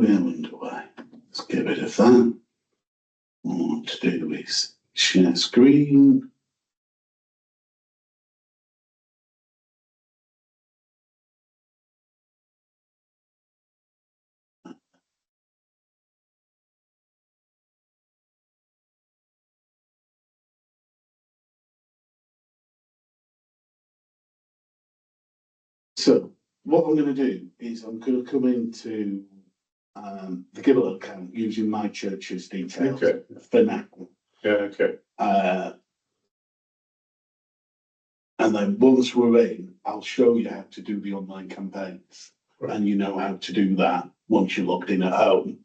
we're underway. Let's get rid of that. What I want to do is share screen. So what I'm going to do is I'm going to come into the Gibble account using my church's details for now. Yeah, okay. And then once we're in, I'll show you how to do the online campaigns. Right. And you know how to do that once you're logged in at home,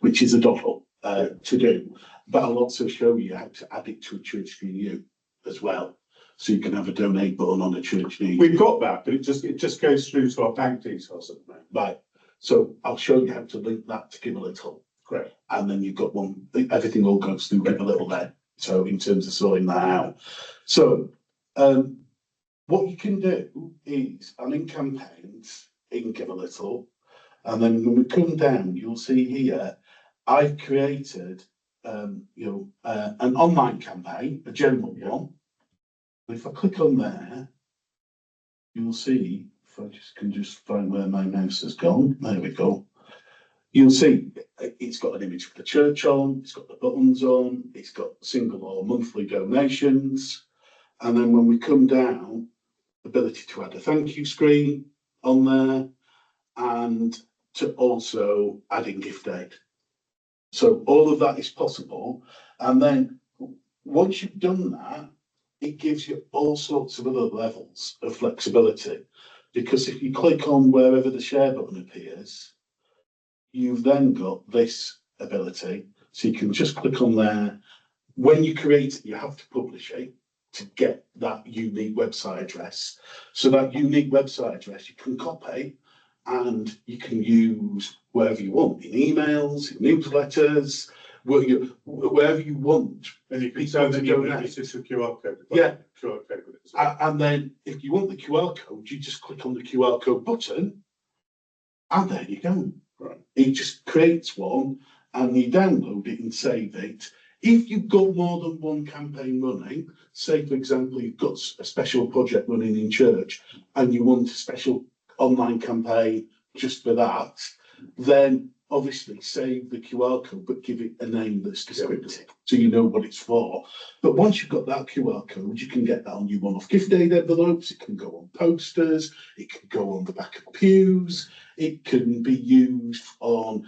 which is a doddle to do. But I'll also show you how to add it to a church near you as well. So you can have a donate button on a church near you. We've got that, but it just goes through to our bank details at the moment. Right. So I'll show you how to link that to Give a Little. Great. And then you've got one, everything all goes through Give a Little there. So in terms of sorting that out. So what you can do is, I'm in campaigns in Give a Little. And then when we come down, you'll see here, I've created an online campaign, a general one. If I click on there, you'll see, if I can just find where my mouse has gone, there we go. You'll see it's got an image of the church on, it's got the buttons on, it's got single or monthly donations. And then when we come down, ability to add a thank you screen on there and to also add in gift aid. So all of that is possible. And then once you've done that, it gives you all sorts of other levels of flexibility, because if you click on wherever the share button appears, you've then got this ability. So you can just click on there. When you create it, you have to publish it to get that unique website address. So that unique website address you can copy and you can use wherever you want, in emails, in newsletters, wherever you want. And you can send them it's just a QR code. Yeah. QR code with it. And then if you want the QR code, you just click on the QR code button and there you go. Right. It just creates one and you download it and save it. If you've got more than one campaign running, say for example, you've got a special project running in church and you want a special online campaign just for that, then obviously save the QR code, but give it a name that's descriptive so you know what it's for. But once you've got that QR code, you can get that on your one-off gift aid envelopes, it can go on posters, it can go on the back of pews, it can be used on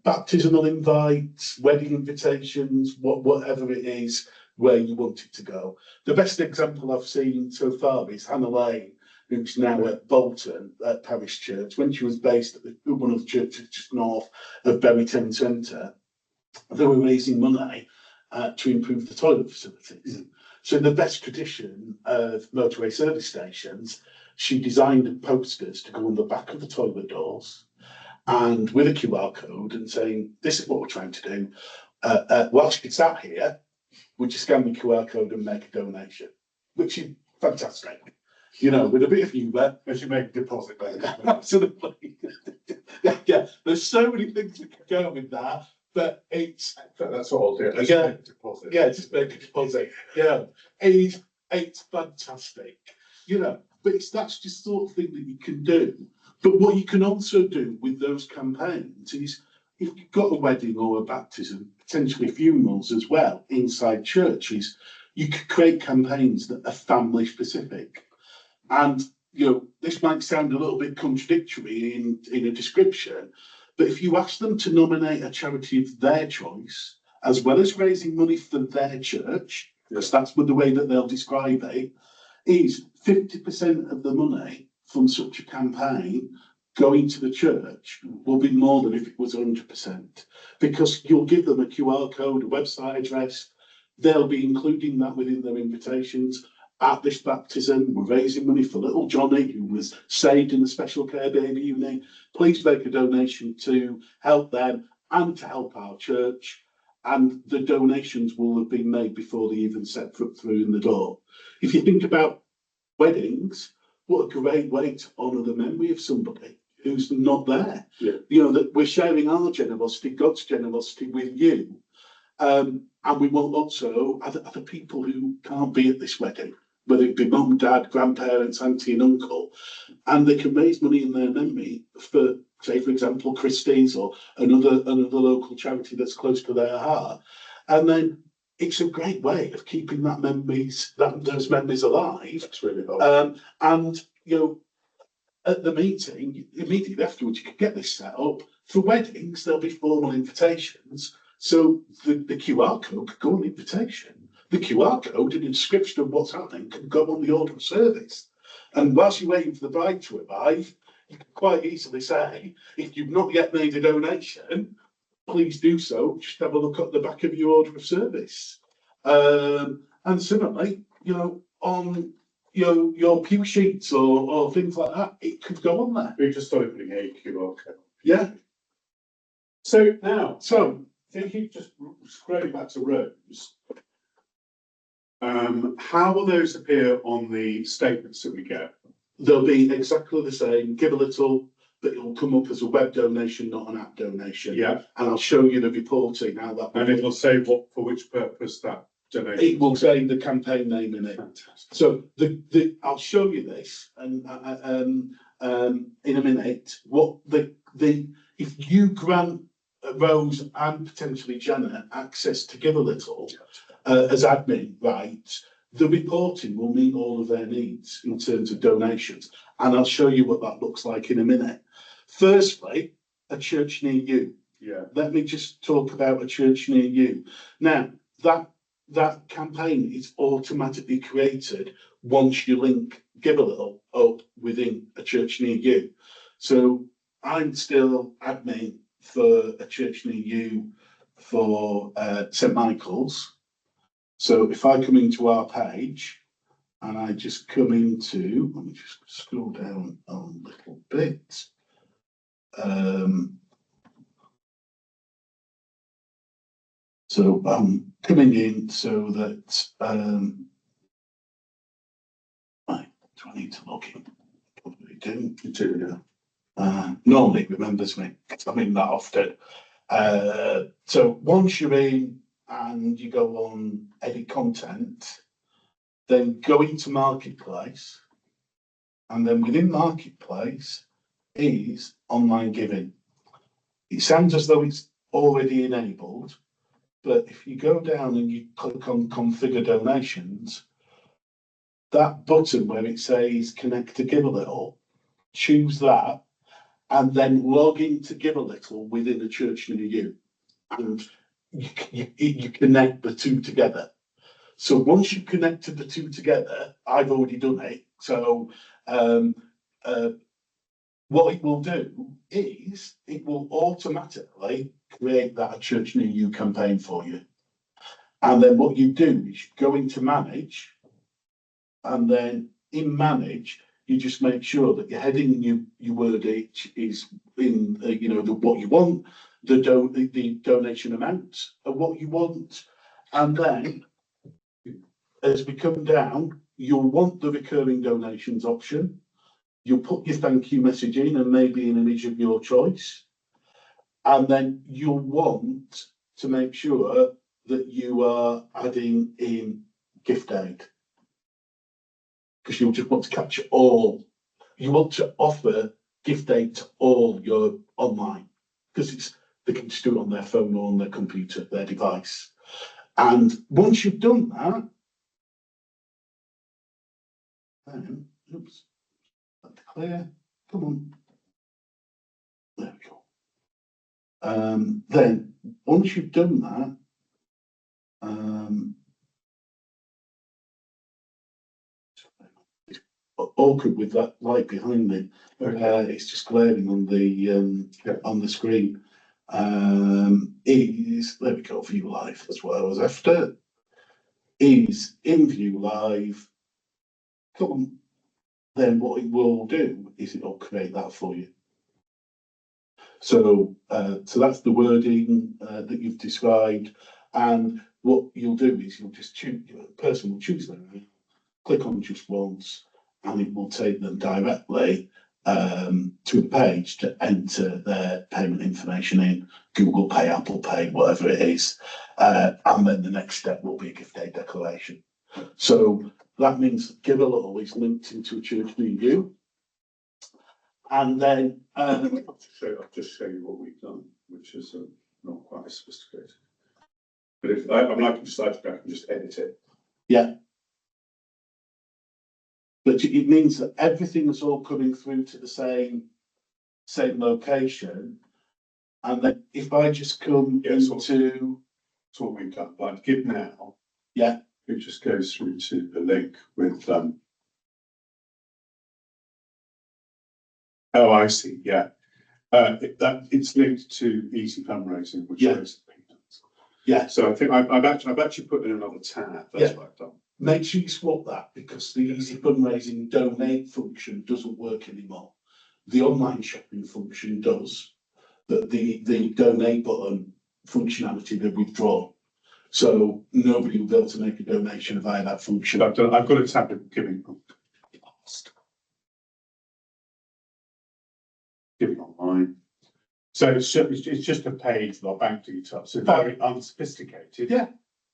baptismal invites, wedding invitations, whatever it is where you want it to go. The best example I've seen so far is Hannah Lane, who's now at Bolton Parish Church. When she was based at one of the churches just north of Bury Town Centre, they were raising money to improve the toilet facilities. So in the best tradition of motorway service stations, she designed posters to go on the back of the toilet doors and with a QR code and saying, this is what we're trying to do. Whilst it's out here, would you scan the QR code and make a donation? Which is fantastic. You know, with a bit of humour, As you make a deposit later. absolutely. Yeah, there's so many things that can go with that, but it's That's what I'll do. Let's Yeah. make a deposit. yeah, just make a deposit. Yeah, it's fantastic. You know, but that's just the sort of thing that you can do. But what you can also do with those campaigns is, if you've got a wedding or a baptism, potentially funerals as well inside churches, you could create campaigns that are family specific. And, you know, this might sound a little bit contradictory in a description, but if you ask them to nominate a charity of their choice, as well as raising money for their church, because that's the way that they'll describe it, is 50% of the money from such a campaign going to the church will be more than if it was 100%, because you'll give them a QR code, a website address, they'll be including that within their invitations. At this baptism, we're raising money for little Johnny, who was saved in the special care baby unit. Please make a donation to help them and to help our church. And the donations will have been made before they even set foot through in the door. If you think about weddings, what a great way to honour the memory of somebody. who's not there. Yeah. You know, that we're sharing our generosity, God's generosity with you. And we want also other people who can't be at this wedding, whether it be mum, dad, grandparents, auntie and uncle, and they can raise money in their memory for, say, for example, Christie's or another local charity that's close to their heart. And then it's a great way of keeping those memories alive. That's really helpful. And, you know, at the meeting, immediately afterwards, you can get this set up. For weddings, there'll be formal invitations. So the QR code could go on the invitation. The QR code and the description of what's happening can go on the order of service. And whilst you're waiting for the bride to arrive, you can quite easily say, if you've not yet made a donation, please do so. Just have a look at the back of your order of service. And similarly, you know, on your pew sheets or things like that, it could go on there. We just started putting a QR code. Yeah. So now, thinking, just scrolling back to Rose, how will those appear on the statements that we get? They'll be exactly the same. Give a little, but it'll come up as a web donation, not an app donation. Yeah. And I'll show you the reporting how that. And it'll say for which purpose that donation. It will say the campaign name in it. Fantastic. So I'll show you this and in a minute. If you grant Rose and potentially Janet access to Give a Little as admin rights, the reporting will meet all of their needs in terms of donations. And I'll show you what that looks like in a minute. Firstly, a church near you. Yeah. Let me just talk about a church near you. Now, that campaign is automatically created once you link Give a Little up within a church near you. So I'm still admin for a church near you for St. Michael's. So if I come into our page and I just come into, let me just scroll down a little bit. So I'm coming in so that, right, do I need to log in? Probably do. You do, Normally it remembers me, because I'm in that often. So once you're in and you go on edit content, then go into Marketplace, and then within Marketplace is online giving. It sounds as though it's already enabled, but if you go down and you click on configure donations, that button where it says connect to Give a Little, choose that, and then log in to Give a Little within a church near you. And you connect the two together. So once you've connected the two together, I've already done it. So what it will do is it will automatically create that church near you campaign for you. And then what you do is you go into manage, and then in manage, you just make sure that your heading and your wordage is in, what you want, the donation amount of what you want. And then as we come down, you'll want the recurring donations option. You'll put your thank you message in and maybe an image of your choice. And then you'll want to make sure that you are adding in gift aid, because you'll just want to capture all. You want to offer gift aid to all your online, because they can just do it on their phone or on their computer, their device. And once you've done that, then, oops, that's clear. Come on. There we go. Then once you've done that, awkward with that light behind me. It's just glaring on the screen. There we go, view live. That's what I was after. Is in view live. Come on. Then what it will do is it'll create that for you. So that's the wording that you've described, and what you'll do is you'll just choose. The person will choose them, click on just once, and it will take them directly to the page to enter their payment information in, Google Pay, Apple Pay, whatever it is. And then the next step will be a gift aid declaration. So that means Give a Little is linked into a church near you. And then I'll just show you what we've done, which is not quite as sophisticated. But if I can just edit it. Yeah. But it means that everything is all coming through to the same location. And then if I just come into that's what we've done. Like Give Now. Yeah. It just goes through to the link with oh, I see. Yeah. It's linked to easy fundraising, which shows the payments. Yeah. So I think I've actually put in another tab. That's what I've done. Make sure you swap that, because the easy fundraising donate function doesn't work anymore. The online shopping function does, but the donate button functionality they've withdrawn. So nobody will be able to make a donation via that function. I've got a tab of giving online. So it's just a page with our bank details. So very unsophisticated. Yeah.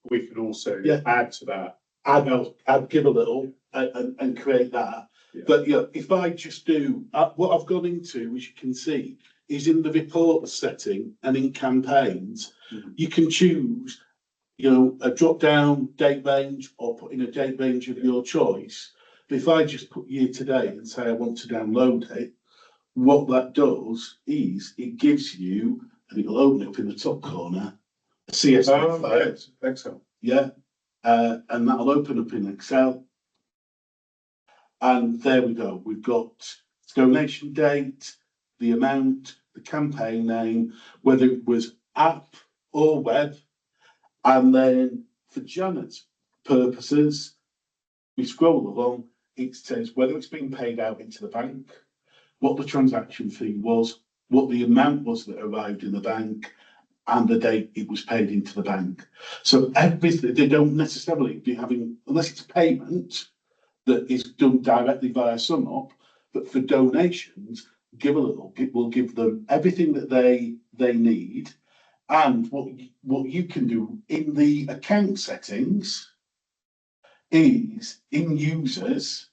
We can also add to that. Add Give a Little and create that. Yeah. But if I just do what I've gone into, as you can see, is in the report setting and in campaigns, you can choose, a drop down date range or put in a date range of your choice. But if I just put year to date and say I want to download it, what that does is it gives you, and it'll open up in the top corner, a CSV file. Yes. Excellent. Yeah. And that'll open up in Excel. And there we go. We've got donation date, the amount, the campaign name, whether it was app or web. And then for Janet's purposes, we scroll along, it says whether it's been paid out into the bank, what the transaction fee was, what the amount was that arrived in the bank, and the date it was paid into the bank. So everything, they don't necessarily be having, unless it's a payment that is done directly via SumUp, but for donations, Give a Little, it will give them everything that they need. And what you can do in the account settings is, in users,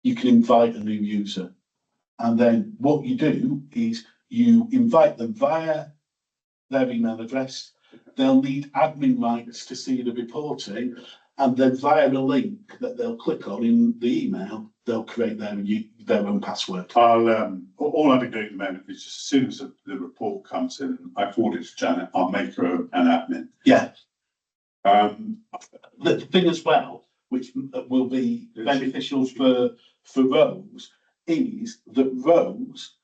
you can invite a new user. And then what you do is you invite them via their email address. They'll need admin rights to see the reporting, and then via a link that they'll click on in the email, they'll create their own password. All I've been doing at the moment is, just as soon as the report comes in, I forward it to Janet. I'll make her an admin. Yeah. The thing as well, which will be beneficial for Rose, is that Rose,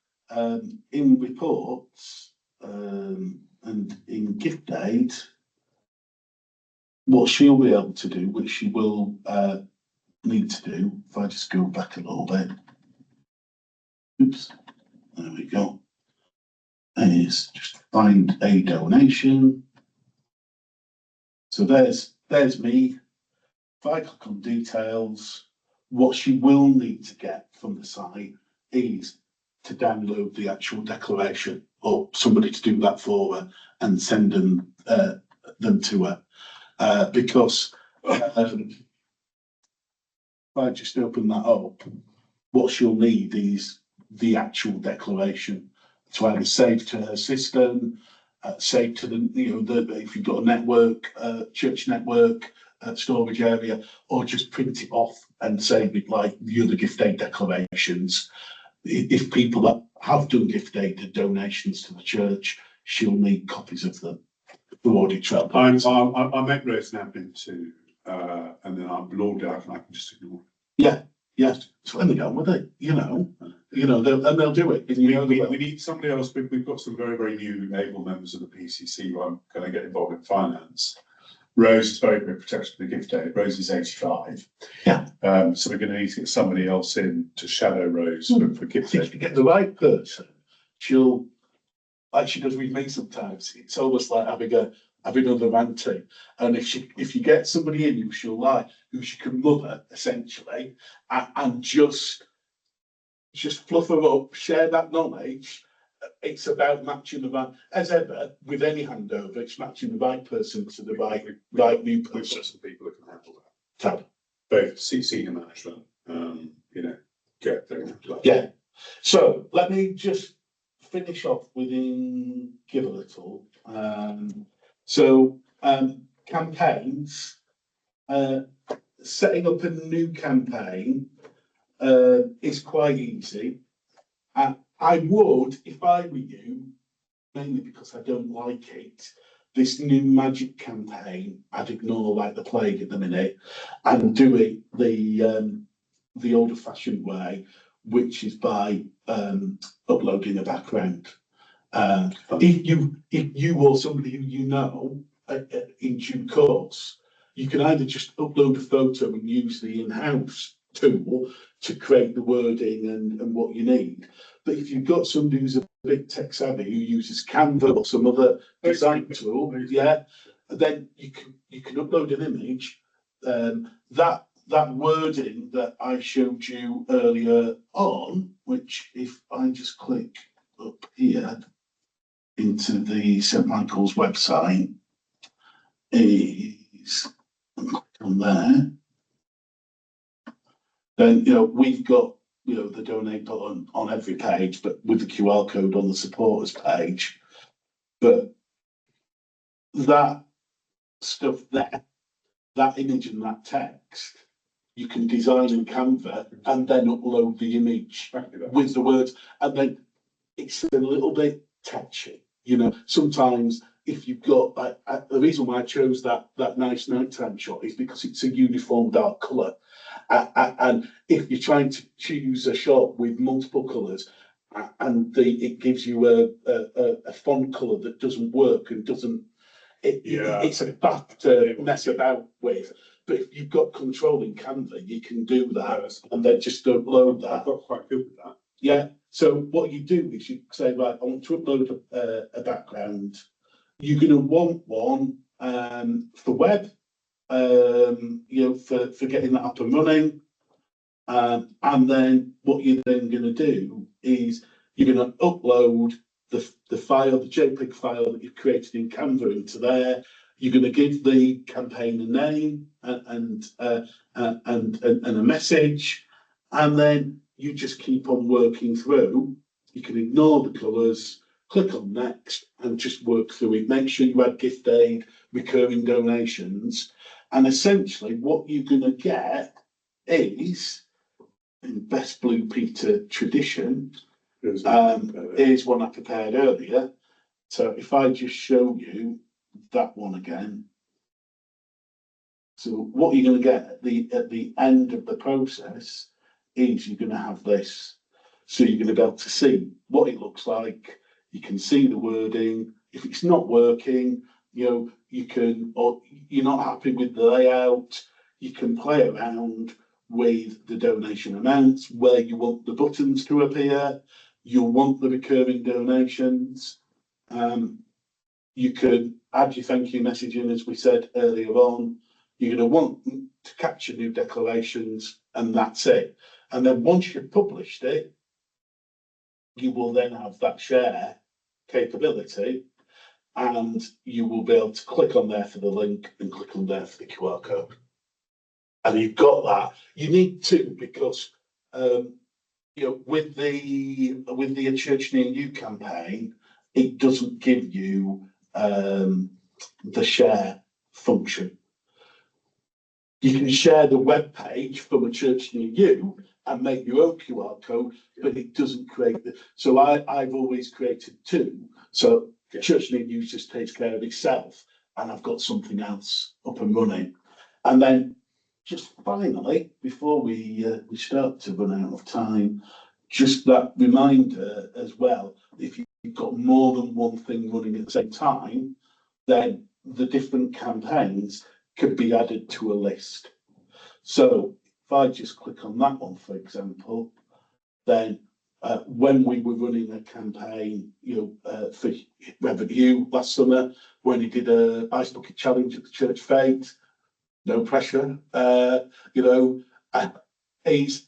in reports and in gift aid, what she'll be able to do, which she will need to do, if I just go back a little bit, oops, there we go, is just find a donation. So there's me. If I click on details, what she will need to get from the site is to download the actual declaration, or somebody to do that for her and send them to her. Because if I just open that up, what she'll need is the actual declaration to either save to her system, save to the, if you've got a network, church network, storage area, or just print it off and save it like the other gift aid declarations. If people that have done gift aid donations to the church, she'll need copies of them for audit trail. I'll make Rose an admin too, and then I'll log out and I can just ignore it. Yeah, yeah. So when they go with it, they'll do it. We need somebody else. We've got some very, very new able members of the PCC who are going to get involved in finance. Rose is very, very protected of the gift aid. Rose is 85. Yeah. So we're going to need to get somebody else in to shadow Rose for gift aid. If you get the right person, she'll, like she does with me sometimes, it's almost like having another auntie. And if you get somebody in who she can mother, essentially, and just just fluff her up, share that knowledge. It's about matching the right, as ever, with any handover, it's matching the right person to the right new We've person. got some people that can handle that. Fab. Both senior management, you know, get things. Yeah. So let me just finish off within Give a Little. Campaigns, setting up a new campaign is quite easy. I would, if I were you, mainly because I don't like it, this new magic campaign, I'd ignore like the plague at the minute and do it the old-fashioned way, which is by uploading a background. If you or somebody who you know in due course, you can either just upload a photo and use the in-house tool to create the wording and what you need. But if you've got somebody who's a bit tech savvy who uses Canva or some other design tool, yeah, then you can upload an image. That wording that I showed you earlier on, which if I just click up here into the St Michael's website, is on there. Then we've got the donate button on every page, but with the QR code on the supporters page. But that stuff there, that image and that text, you can design in Canva and then upload the image with the words, and then it's a little bit touchy. Sometimes if you've got the reason why I chose that nice nighttime shot is because it's a uniform dark colour. And if you're trying to choose a shot with multiple colours and it gives you a font colour that doesn't work and it's a faff to mess about with. But if you've got control in Canva, you can do that and then just upload that. I've got quite good with that. Yeah. So what you do is you say, right, I want to upload a background. You're going to want one for web. For getting that up and running. And then what you're then going to do is you're going to upload the file, the JPEG file that you've created in Canva into there. You're going to give the campaign a name and a message, and then you just keep on working through. You can ignore the colours, click on next, and just work through it. Make sure you add gift aid, recurring donations. And essentially what you're going to get is, in best Blue Peter tradition, is one I prepared earlier. So if I just show you that one again. So what you're going to get at the end of the process is you're going to have this. So you're going to be able to see what it looks like. You can see the wording. If it's not working, you can, or you're not happy with the layout, you can play around with the donation amounts, where you want the buttons to appear. You'll want the recurring donations. You can add your thank you message in, as we said earlier on. You're going to want to capture new declarations, and that's it. And then once you've published it, you will then have that share capability, and you will be able to click on there for the link and click on there for the QR code. And you've got that. You need to, because with the A Church Near You campaign, it doesn't give you the share function. You can share the web page from A Church Near You and make your own QR code, but it doesn't create the. So I've always created two. So Church Near You just takes care of itself, and I've got something else up and running. And then just finally, before we start to run out of time, just that reminder as well, if you've got more than one thing running at the same time, then the different campaigns could be added to a list. So if I just click on that one, for example, then when we were running a campaign, for Reverend Hugh last summer, when he did a ice bucket challenge at the church fete, no pressure, is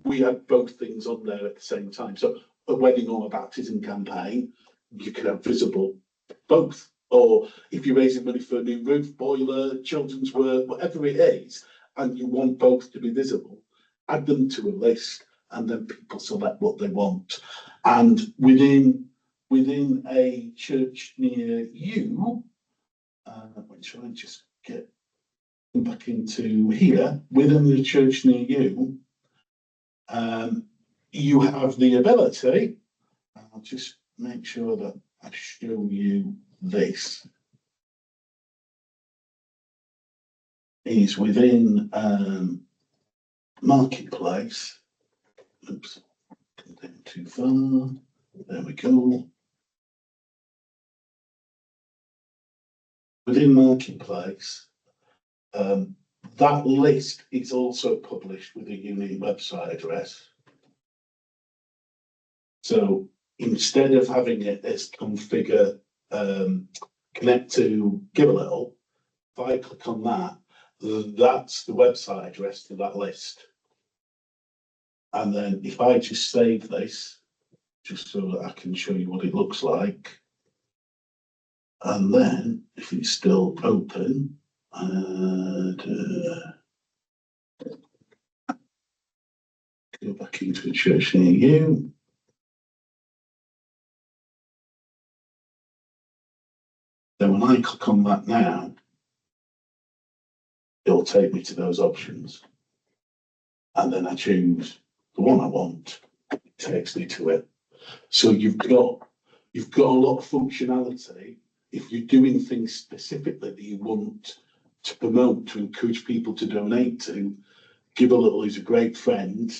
we had both things on there at the same time. So a wedding or a baptism campaign, you can have visible both. Or if you're raising money for a new roof, boiler, children's work, whatever it is, and you want both to be visible, add them to a list, and then people select what they want. And within a church near you, which I just get back into here, within the church near you, you have the ability, I'll just make sure that I show you this, is within Marketplace. Oops, didn't too far. There we go. Within Marketplace, that list is also published with a unique website address. So instead of having it as configure, connect to Give a Little, if I click on that, that's the website address to that list. And then if I just save this, just so that I can show you what it looks like. And then if it's still open, and go back into a church near you. Then when I click on that now, it'll take me to those options. And then I choose the one I want, it takes me to it. So you've got a lot of functionality. If you're doing things specifically that you want to promote, to encourage people to donate to, Give a Little is a great friend.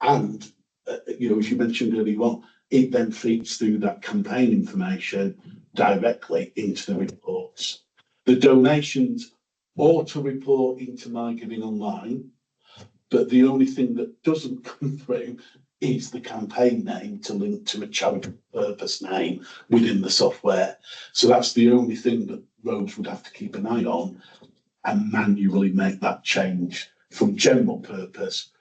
And, as you mentioned earlier on, it then feeds through that campaign information directly into the reports. The donations auto-report into My Giving Online, but the only thing that doesn't come through is the campaign name to link to a charitable purpose name within the software. So that's the only thing that Rose would have to keep an eye on and manually make that change from general purpose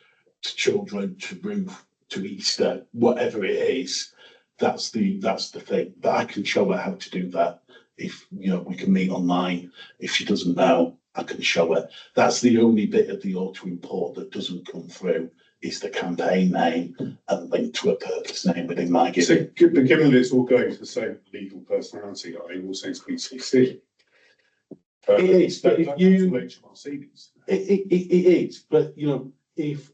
to children, to roof, to Easter, whatever it is. That's the thing. But I can show her how to do that. If we can meet online. If she doesn't know, I can show her. That's the only bit of the auto import that doesn't come through, is the campaign name and link to a purpose name within My Giving. So, but given that it's all going to the same legal personality, I will say it's PCC. It is, but if you, HMRC needs. it is, but if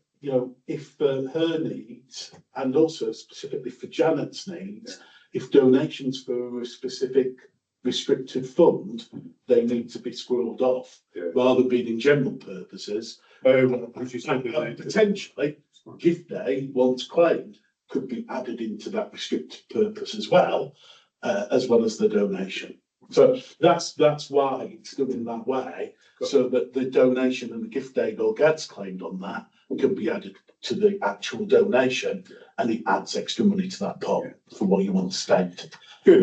her needs, and also specifically for Janet's needs, if donations for a specific restricted fund, they need to be squirreled off, rather than being in general purposes. Potentially, gift day, once claimed, could be added into that restricted purpose as well as the donation. So that's why it's done in that way, so that the donation and the gift aid or gets claimed on that can be added to the actual donation, and it adds extra money to that pot for what you want to spend. Good.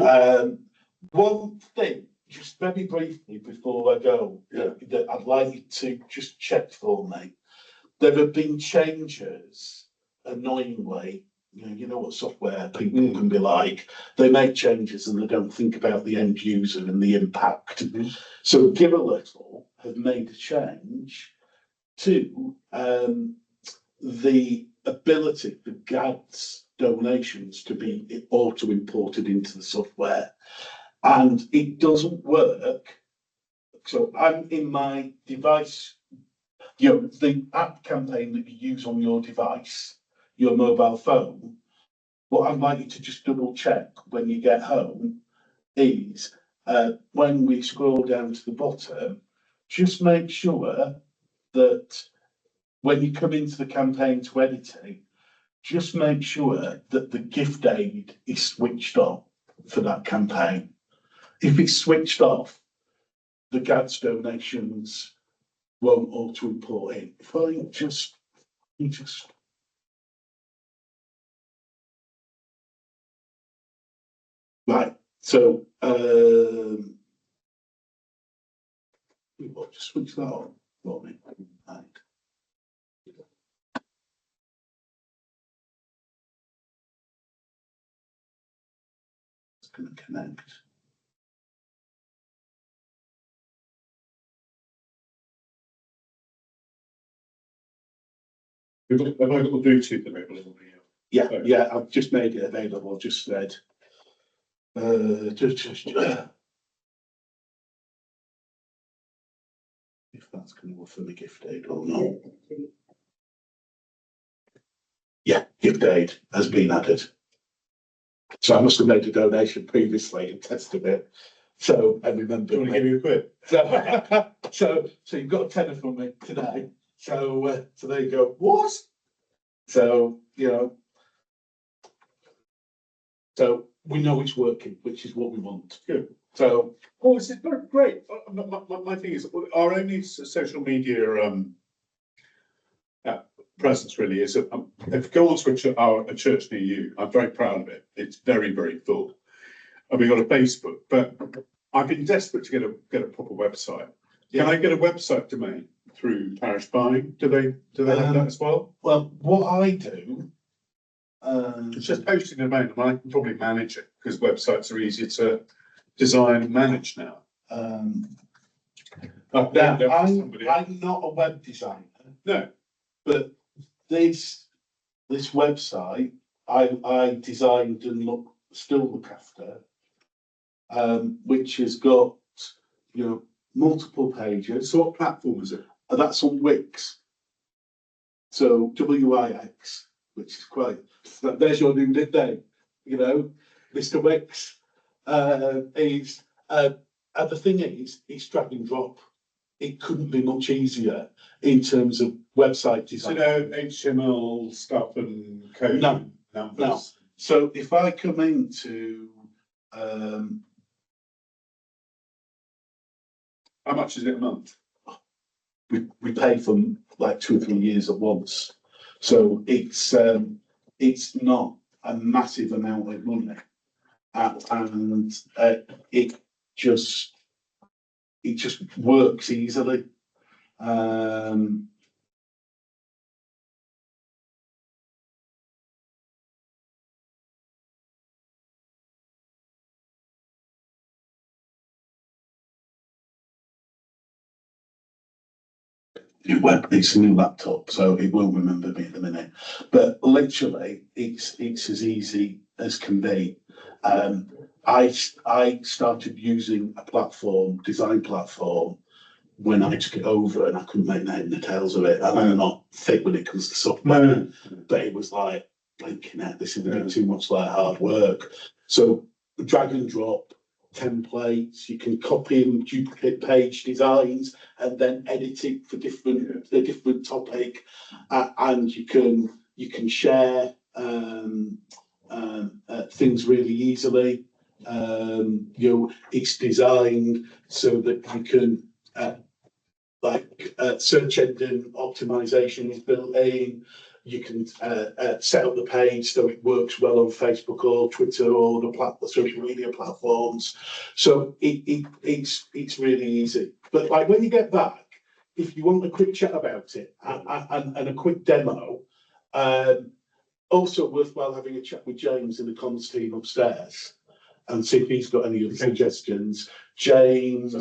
One thing, just very briefly before I go, that I'd like you to just check for me. There have been changes, annoyingly. You know what software people can be like. They make changes and they don't think about the end user and the impact. So Give a Little have made a change to the ability for GAD's donations to be auto-imported into the software. And it doesn't work. So I'm in my device, the app campaign that you use on your device, your mobile phone, what I'd like you to just double check when you get home is when we scroll down to the bottom, just make sure that when you come into the campaign to editing, just make sure that the gift aid is switched on for that campaign. If it's switched off, the GAD's donations won't auto import in. If I just right, so just switch that on for me. Right. going to connect. Have I got the Bluetooth available? Yeah, yeah, I've just made it available. I've just said, if that's going to offer me gift aid or not. Yeah, gift aid has been added. So I must have made a donation previously and tested it. So I remember. Do you want to give you a quid? So you've got a tenner from me today. So there you go. What? So so we know it's working, which is what we want. Good. So it's great. My thing is, our only social media presence really is, if you go on to a church near you, I'm very proud of it. It's very, very full. And we've got a Facebook, but I've been desperate to get a proper website. Can I get a website domain through Parish Buying? Do they have that as well? Well, what I do, it's just posting a domain, and I can probably manage it because websites are easier to design and manage now. I'm not a web designer. No, but this website I designed and still look after, which has got multiple pages. So what platform is it? That's on Wix. So WIX, which is quite. There's your new nickname, Mr. Wix. And the thing is, it's drag and drop. It couldn't be much easier in terms of website design. So HTML stuff and code numbers. No. So if I come into how much is it a month? We pay for like 2 or 3 years at once, so it's not a massive amount of money, and it just works easily. It's a new laptop, so it won't remember me at the minute. But literally, it's as easy as can be. I started using a design platform, when I took it over, and I couldn't make head and tails of it. And I'm not thick when it comes to software, but it was like blinking out. This is too much like hard work. So drag and drop templates. You can copy and duplicate page designs, and then edit it for a different topic, and you can share things really easily. It's designed so that you can. Search engine optimization is built in. You can set up the page so it works well on Facebook or Twitter or the social media platforms. So it's really easy. But like when you get back, if you want a quick chat about it and a quick demo, also worthwhile having a chat with James in the comms team upstairs and see if he's got any other suggestions. James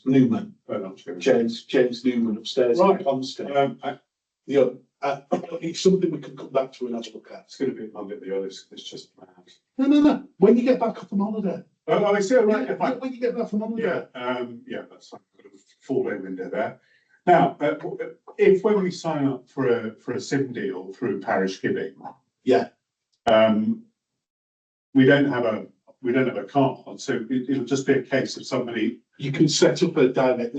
Newman. James Newman upstairs in the comms team. It's something we can come back to and have a look at. It's going to be Monday the others. It's just mad. No. When you get back up from holiday. Oh, I see. Right. When you get back from holiday. Yeah. That's like a 4-day window there. Now, if when we sign up for a SIM deal through Parish Giving, we don't have a card, so it'll just be a case of somebody. You can set up a direct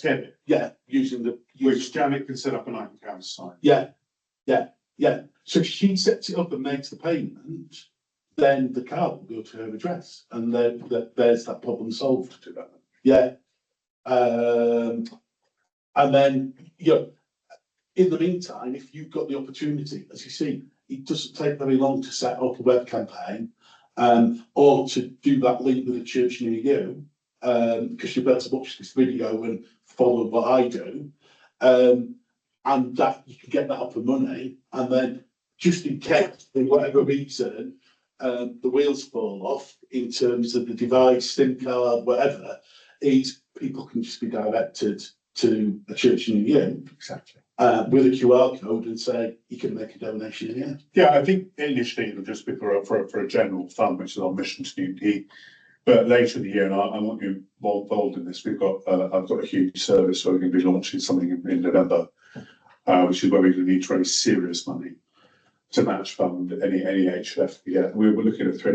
debit. Yeah, Which Janet can set up and I can countersign. Yeah. So if she sets it up and makes the payment, then the card will go to her address, and then there's that problem solved. Yeah. And then in the meantime, if you've got the opportunity, as you see, it doesn't take very long to set up a web campaign, or to do that link with a church near you, because you're better to watch this video and follow what I do, and that you can get that up and running, and then just in case for whatever reason the wheels fall off in terms of the device, SIM card, whatever, is people can just be directed to a church near you Exactly. with a QR code and say you can make a donation here. Yeah, I think initially it'll just be for a general fund, which is our mission to Heath. But later in the year, and I want you more involved in this, I've got a huge service where we're going to be launching something in November, which is where we're going to need to raise serious money to match fund any HF. Yeah, we're looking at